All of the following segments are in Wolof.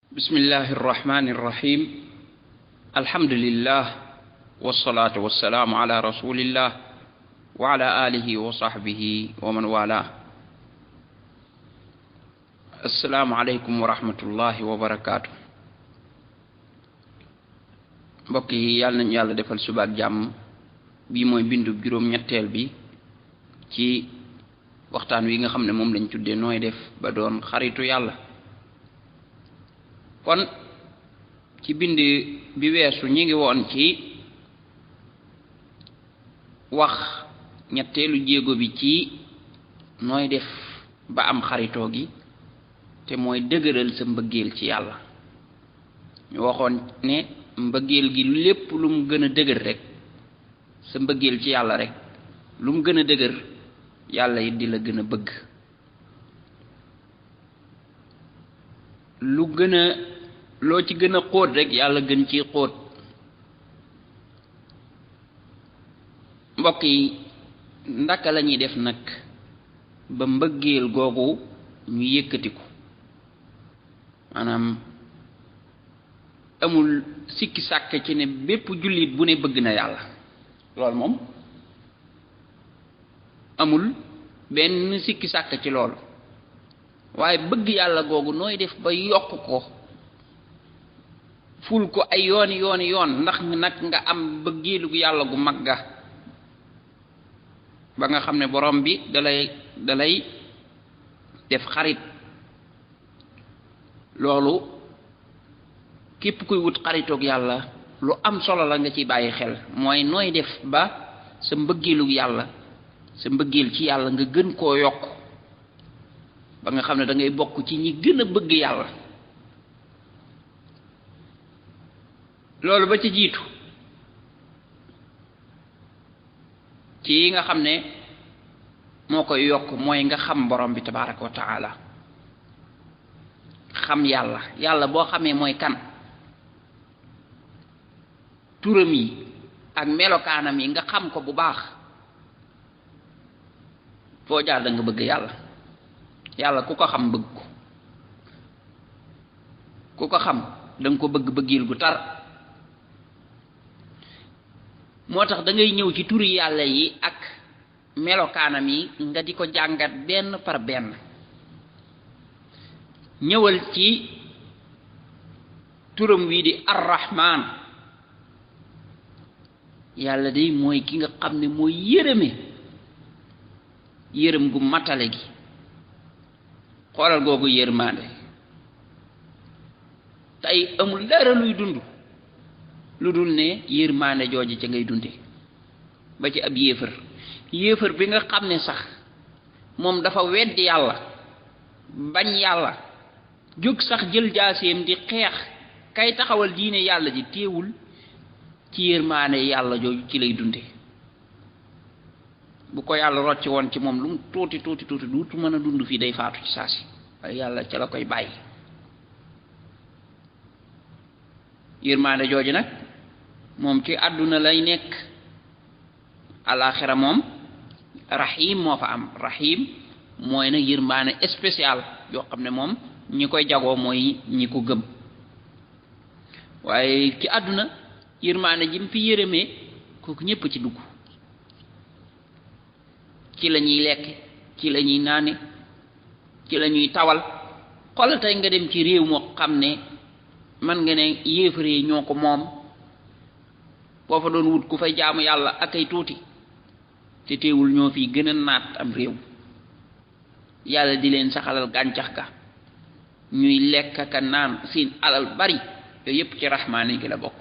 بسم الله الرحمن الرحيم الحمد لله والصلاة والسلام على رسول الله وعلى آله وصحبه ومن والاه السلام عليكم ورحمة الله وبركاته mbokk yi yàlla nañu yàlla defal suba ak jàmm bii mooy bindu juróom ñetteel bi ci waxtaan wi nga xam ne moom lañ tuddee nooy def ba doon xaritu yàlla kon ci bind bi weesu ñi ngi woon ci wax ñetteelu jéego bi ci nooy def ba am xaritoo gi te mooy dëgëral sa mbëggeel ci yàlla ñu waxoon ne mbëggeel gi lépp lu mu gën a dëgër rek sa mbëggeel ci yàlla rek lu mu gën a dëgër yàlla it di la gën a bëgg lu gën a loo ci gën a xóot rek yàlla gën ci xóot mbokk yi ndaka la ñuy def nag ba mbëggeel googu ñu yëkkatiku maanaam amul sikki sàkk ci ne bépp jullit bu ne bëgg na yàlla loolu moom amul benn sikki sàkk ci loolu waaye bëgg yàlla googu nooy def ba yokk ko ful ko ay yoon ndax nag nga am bëggeelu yàlla gu mag ga ba nga xam ne borom bi dalay def xarit loolu képp kuy wut xaritoog yàlla lu am solo la nga ci bàyyi xel mooy nooy def ba sa mbëggeelu yàlla sa mbëggeel ci yàlla nga gën koo yokk ba nga xam ne da ngay bokk ci ñi gën a bëgg yàlla loolu ba ci jiitu ci yi nga xam ne moo koy yokk mooy nga xam borom bi tabaraka wa taala xam yàlla boo xamee mooy kan turam yi ak melokaanam yi nga xam ko bu baax foo jaar da nga bëgg yàlla ku ko xam bëgg ko ku ko xam da nga ko bëgg bëggil gu tar moo tax da ngay ñëw ci turi yàlla yi ak melokaanam yi nga di ko jàngat benn par benn ñëwal ci turam wi di arrahman yàlla day mooy ki nga xam ne mooy yërëm gu matale gi xoolal googu yërmande tey amul dara luy dund lu dul ne yërmande jooju ca ngay dunde ba ci ab yéefar bi nga xam ne sax moom dafa weddi yàlla bañ yàlla jóg sax jël jaaseem di xeex kay taxawal diine yàlla ji téewul ci yërmande yàlla jooju ci lay dunde bu ko yàlla rocci woon ci moom lu mu tuuti duutu mën a dund fii day faatu ci saasi waaye yàlla ca la koy bàyyi yërmande jooju nag moom ci àdduna lay nekk alaaxira moom rahim moo fa am rahim mooy nag yërmande spécial yoo xam ne moom ñi koy jagoo mooy ñi ko gëm waaye ci àdduna yërmande ji mu fi yërëmee kooku ñépp ci dugg ci la ñuy lekk ci la ñuy naane ci la ñuy tawal xoolal tey nga dem ci réew moo xam ne man nga ne yéefare ñoo ko moom boo fa doon wut ku fay jaamu yàlla ak ay tuuti te teewul ñoo fi gën a naat am réew yàlla di leen saxalal gàncax ga ñuy lekk ka naan seen alal bari yooyu yépp ci raxmaani gi la bokk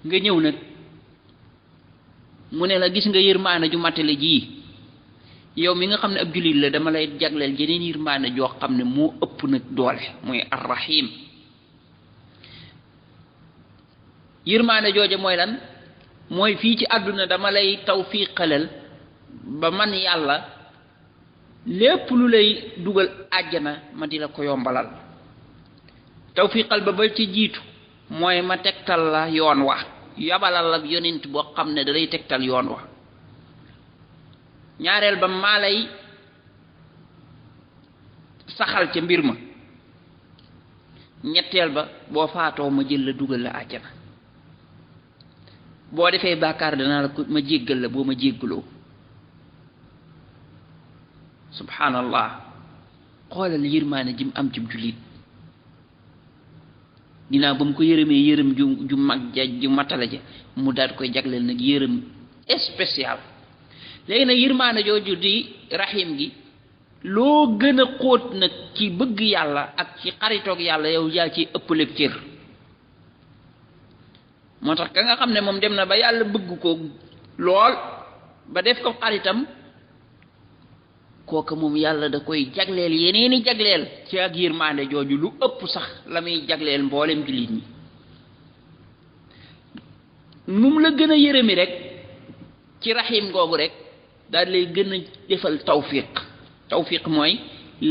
nga ñëw nag mu ne la gis nga yërmaane ju matale ji yow mi nga xam ne ab jullit la dama lay jagleel jeneen yërmaane joo xam ne moo ëpp nag doole muy arrahim yërmaane jooje mooy lan mooy fii ci àdduna dama lay tawfiqalal ba man yàlla lépp lu lay dugal àjjana ma di la ko yombalal tawfiqal ba ci jiitu mooy ma tegtal la yoon wa yabalal ak yonent boo xam ne da lay tegtal yoon wa ñaareel ba maa lay saxal ca mbir ma ñetteel ba boo faatoo ma jël la dugal la àjjana boo defee bàkkaar danaa la ko ma jéggal la boo ma jéggaloo subhanallah xoolal yërmaane ji mu am ci jullit dinaa ba mu ko yërëmee yërëm ju mag ja ju matala ja mu daal koy jagleel nag yërëm spécial léegi nag yërmaane jooju di rahim gi loo gën a xóot nag ci bëgg yàlla ak ci xaritoog yàlla yow yaa ci ëppaleeg cër moo tax ka nga xam ne moom dem na ba yàlla bëgg ko lool ba def ko xaritam kooka moom yàlla da koy jagleel yeneeni jagleel ci ak yërmande jooju lu ëpp sax la muy jagleel mboolem jullit ñi nu mu la gën a yërëmi rek ci rahim googu rek daal lay gën a defal tawfiq mooy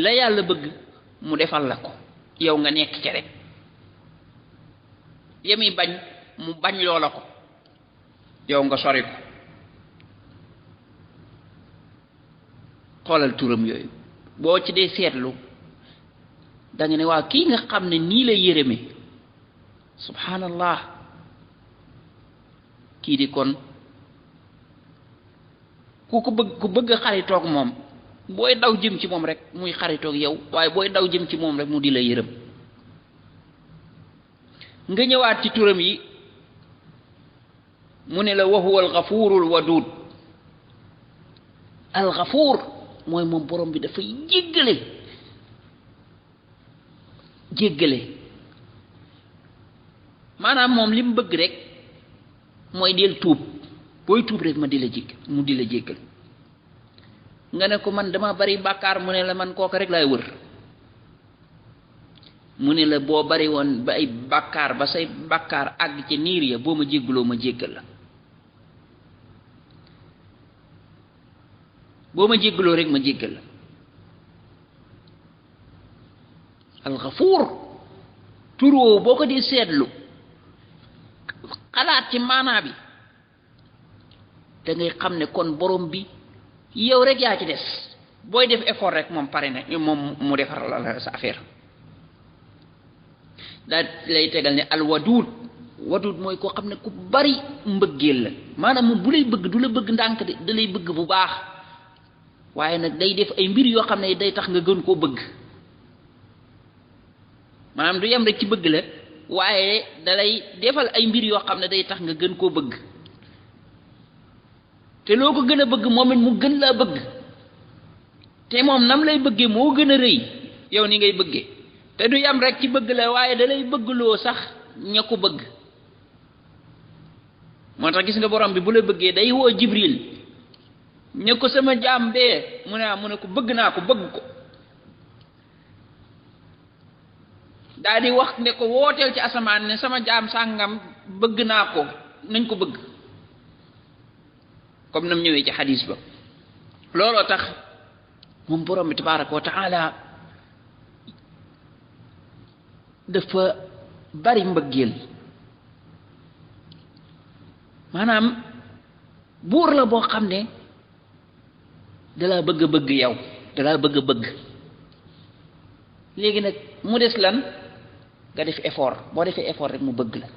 la yàlla bëgg mu defal la ko yow nga nekk ci rek yemi bañ mu bañ loola ko yow nga sori ko xoolal turam yooyu boo ci dee seetlu da nga ne waa kii nga xam ne nii lay yërëme subhanallah kii di kon ku bëgg xaritoog moom booy daw jëm ci moom rek muy xaritoog yow waaye booy daw jëm ci moom rek mu di la yërëm nga ñëwaat ci turam yi mu ne la wa huwa alxafuurul waduud alxafuur mooy moom borom bi dafay jéggale maanaam moom li mu bëgg rek mooy del tuub booy tuub rek mu di la jéggal nga ne ko man dama bari bàkkaar mu ne la man kooka rek laay wër mu ne la boo bari woon ba ay bàkkaar ba say bàkkaar àgg ci niir ya boo ma jéggaloo ma jéggal la boo ma jéggaloo rek ma jéggal la alxafuur tur woowu boo ko di seetlu xalaat ci maanaa bi da ngay xam ne kon borom bi yow rek yaa ci des booy def effort rek moom pare na moom mu defar la sa affaire daal lay tegal ne alwaduud waduud mooy koo xam ne ku bari mbëggeel la maanaam moom bu lay bëgg du la bëgg ndànk de da lay bëgg bu baax waaye nag day def ay mbir yoo xam ne day tax nga gën koo bëgg maanaam du yem rek ci bëgg la waaye da lay defal ay mbir yoo xam ne day tax nga gën koo bëgg te loo ko gën a bëgg moom it mu gën laa bëgg te moom nam lay bëggee moo gën a rëy yow ni ngay bëggee te du yem rek ci bëgg la waaye da lay bëggloo sax ña ko bëgg moo tax gis nga borom bi bu la bëggee day woo Jibril ña ko sama jaam bee mu ne ko bëgg naa ko bëgg ko daa di wax ne ko wooteel ci asamaan ne sama jaam sàngam bëgg naa ko nañ ko bëgg comme nam ñëwee ci xadis ba looloo tax moom borom bi tabaraka wa taala dafa bari mbëggeel maanaam buur la boo xam ne dalaa bëgg yow dalaa bëgg léegi nag mu des lan nga def effort boo defee effort rek mu bëgg la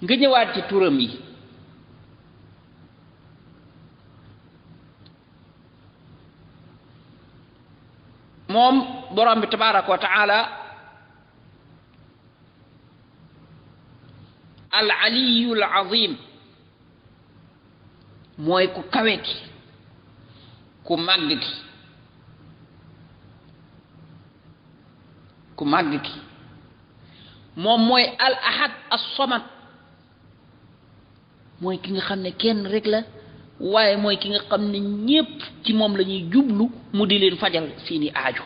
nga ñëwaat ci turam yi moom borom bi tabaraka wa taala al aliyul azim mooy ku kawe ki ku màgg ki moom mooy al ahad as samad mooy ki nga xam ne kenn rek la waaye mooy ki nga xam ne ñépp ci moom la ñuy jublu mu di leen fajal seeni aaju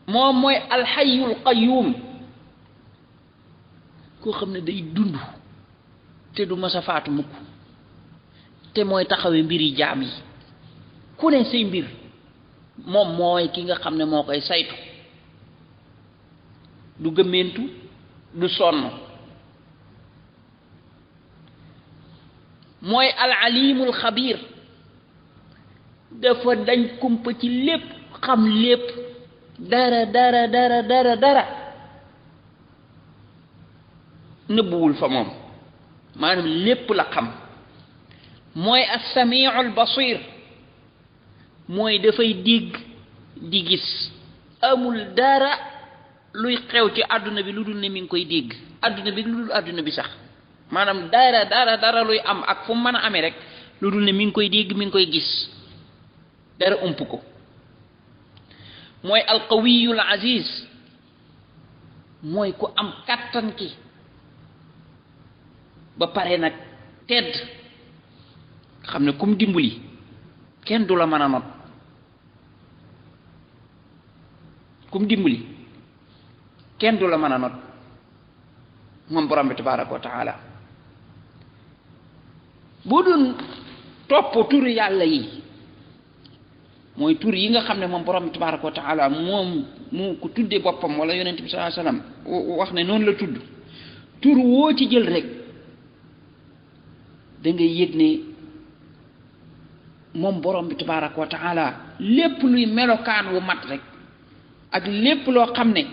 moom mooy alxayyul qayyum koo xam ne day dund te du mas a faatu mukk te mooy taxawee mbiri jaam yi ku ne say mbir moom mooy ki nga xam ne moo koy saytu du gëmmentu du sonn mooy al alimul xabiir dafa dañ kumpa ci lépp xam lépp dara dara dara dara dara nëbbuwul fa moom maanaam lépp la xam mooy as-sami'ul basir mooy dafay dégg di gis amul dara luy xew ci àdduna bi lu dul ne mi ngi koy dégg àdduna bi lu dul àdduna bi sax maanaam dara dara dara luy am ak fu mu mën a amee rek lu dul ne mi ngi koy dégg mi ngi koy gis dara ump ko mooy alqawiyul aziz mooy ku am kàttan ki ba pare nag tedd xam ne kum dimbali kenn du la mën a not kum dimbali kenn du la mën a not moom borom bi tabaraka wa taala boo doon topp turi yàlla yi mooy tur yi nga xam ne moom borom bi tabaraka wa taala moom mu ko tuddee boppam wala yonent bi sallallahu alayhi wasallam wax ne noonu la tudd tur woo ci jël rek da ngay yëg ne moom borom bi tabaraka wa taala lépp luy melokaan wu mat rek ak lépp loo xam ne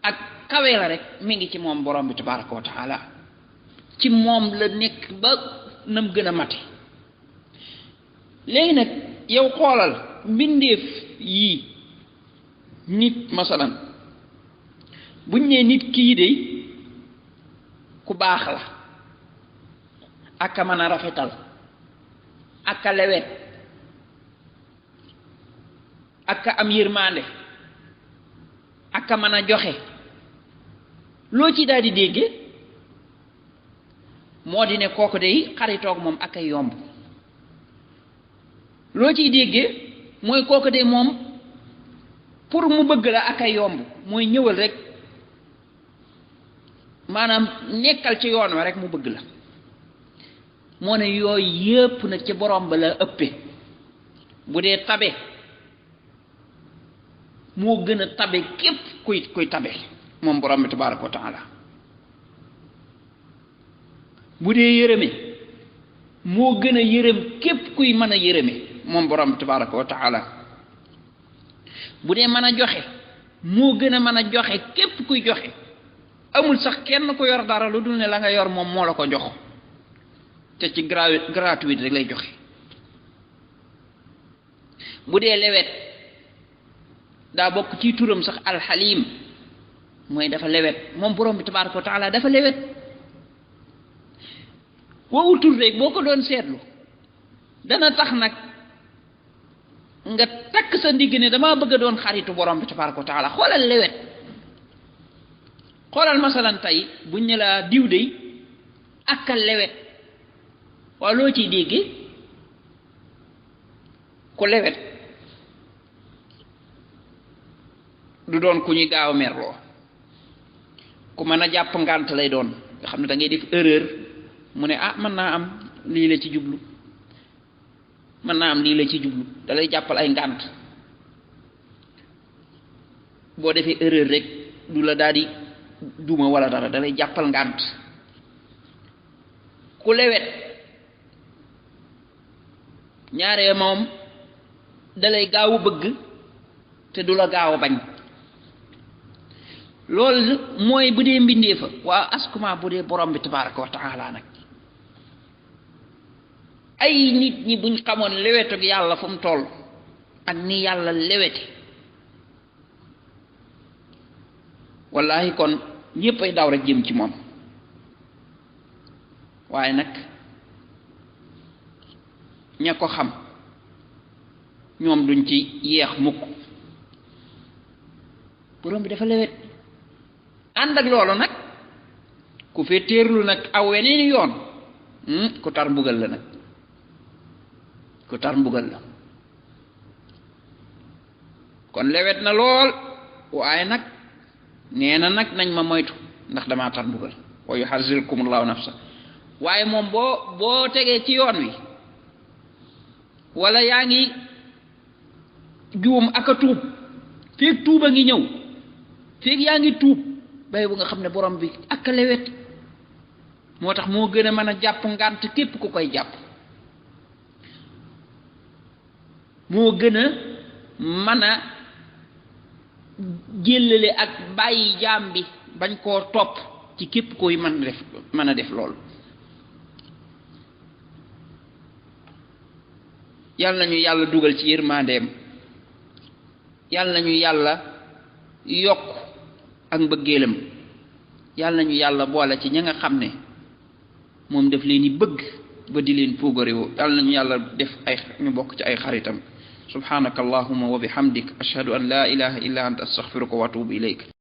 ak kawe la rek mi ngi ci moom borom bi tabaraka wa taala ci moom la nekk ba nam gën a mate léegi nag yow xoolal mbindeef yii nit masalan buñ nee nit kii de ku baax la aka mën a rafetal aka lewet aka am yërmande aka mën a joxe loo ci daal di dégge moo di ne kooku day xaritoog moom ak ay yomb loo ciy déggee mooy kooku de moom pour mu bëgg la ak ay yomb mooy ñëwal rek maanaam nekkal ci yoon wa rek mu bëgg la moo ne yooyu yépp nag ci borom ba la ëppe bu dee tabe moo gën a tabe képp kuy tabe moom borom bi tabaraka wa taala bu dee yërëme moo gën a yërëm képp kuy mën a yërëme moom borom bi tabaraka wa taala bu dee mën a joxe moo gën a mën a joxe képp kuy joxe amul sax kenn ku yor dara lu dul ne la nga yor moom moo la ko jox te ci gratuit rek lay joxe bu dee lewet daa bokk ci turam sax alxalim mooy dafa lewet moom borom bi tabaraka wa taala dafa lewet woowu tur rek boo ko doon seetlu dana tax nag nga takk sa ndigg ne damaa bëgg a doon xaritu borom bi tabaraka wa taala xoolal lewet xoolal masalan tey buñ ne la diw dey ak lewet waaw loo ciy déggee ku lewet du doon ku ñuy gaaw a merloo ku mën a jàpp ngànt lay doon nga xam ne da ngay def erreur mu ne ah mën naa am lii la ci jublu mën naa am lii la ci jublu da lay jàppal ay ngànt boo defee erreur rek du la daal di duma wala dara da lay jàppal ngànt ku lewet ñaaree moom da lay gaaw a bëgg te du la gaaw a bañ loolu mooy bu dee mbindeefa waa askuma bu dee borom bi tabaraka wa taala nag ay nit ñi buñ xamoon lewetug yàlla fu mu toll ak ni yàlla lewete wallahi kon ñépp ay daw rek jëm ci moom waaye nag ña ko xam ñoom duñ ci yeex mukk borom bi dafa lewet ànd ak loolu nag ku fee téerlu nag aw weneen yoon ku tar mbugal la nag ku tar mbugal la kon lewet na lool waaye nag nee na nag nañ ma moytu ndax damaa tar mbugal wa yuhazzirukumullahu nafsa waaye moom boo tegee ci yoon wi wala yaa ngi juum ak a tuub feeg tuub a ngi ñëw feeg yaa ngi tuub bay bu nga xam ne borom bi ak a lewet moo tax moo gën a mën a jàpp ngànt képp ku koy jàpp moo gën a mën a jéllale ak bàyyi jaam bi bañ koo topp ci képp koy mën a def loolu. yàlla nañu yàlla dugal ci yërmandeem, yàlla nañu yàlla yokk ak mbëggeelam, yàlla nañu yàlla boole ci ña nga xam ne moom daf leen di bëgg ba di leen puugarewoo, yàlla nañu yàlla def ñu bokk ci ay xaritam. subhanaka allahumma wa bihamdik ashhadu an la ilaha illa anta astaghfiruka wa atubu ilayk.